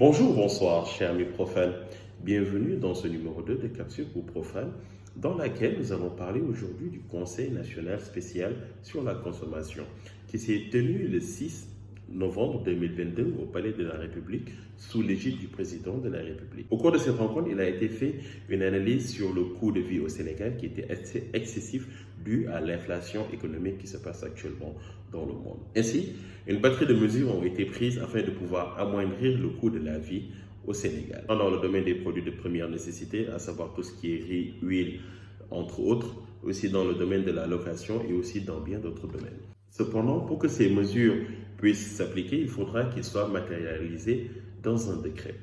Bonjour, bonsoir, chers amis profanes. Bienvenue dans ce numéro 2 de Capsule pour profanes, dans laquelle nous allons parler aujourd'hui du Conseil national spécial sur la consommation, qui s'est tenu le 6 novembre 2022 au Palais de la République, sous l'égide du président de la République. Au cours de cette rencontre, il a été fait une analyse sur le coût de vie au Sénégal qui était assez excessif dû à l'inflation économique qui se passe actuellement dans le monde. Ainsi, une batterie de mesures ont été prises afin de pouvoir amoindrir le coût de la vie au Sénégal. Dans le domaine des produits de première nécessité, à savoir tout ce qui est riz, huile, entre autres, aussi dans le domaine de la location et aussi dans bien d'autres domaines. Cependant, pour que ces mesures puissent s'appliquer, il faudra qu'ils soient matérialisés dans un décret.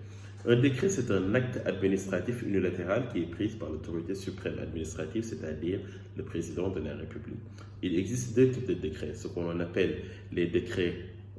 Un décret, c'est un acte administratif unilatéral qui est pris par l'autorité suprême administrative, c'est-à-dire le président de la République. Il existe deux types de décrets, ce qu'on appelle les décrets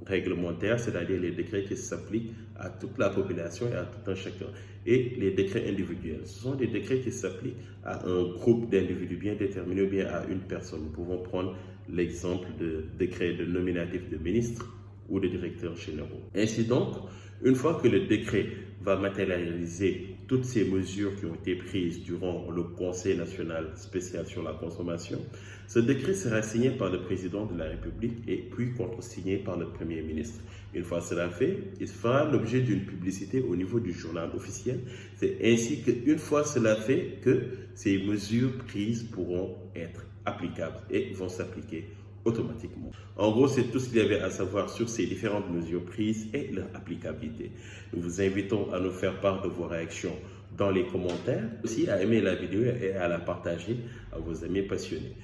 réglementaires, c'est-à-dire les décrets qui s'appliquent à toute la population et à tout un chacun, et les décrets individuels. Ce sont des décrets qui s'appliquent à un groupe d'individus bien déterminés ou bien à une personne. Nous pouvons prendre l'exemple de décrets de nominatifs de ministres ou de directeurs généraux. Ainsi donc, une fois que le décret va matérialiser toutes ces mesures qui ont été prises durant le Conseil national spécial sur la consommation, ce décret sera signé par le président de la République et puis contresigné par le Premier ministre. Une fois cela fait, il fera l'objet d'une publicité au niveau du journal officiel. C'est ainsi qu'une fois cela fait que ces mesures prises pourront être applicables et vont s'appliquer automatiquement. En gros, c'est tout ce qu'il y avait à savoir sur ces différentes mesures prises et leur applicabilité. Nous vous invitons à nous faire part de vos réactions dans les commentaires, aussi à aimer la vidéo et à la partager à vos amis passionnés.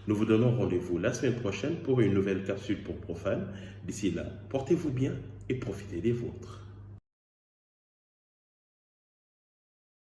Nous vous donnons rendez-vous la semaine prochaine pour une nouvelle capsule pour profanes. D'ici là, portez-vous bien et profitez des vôtres.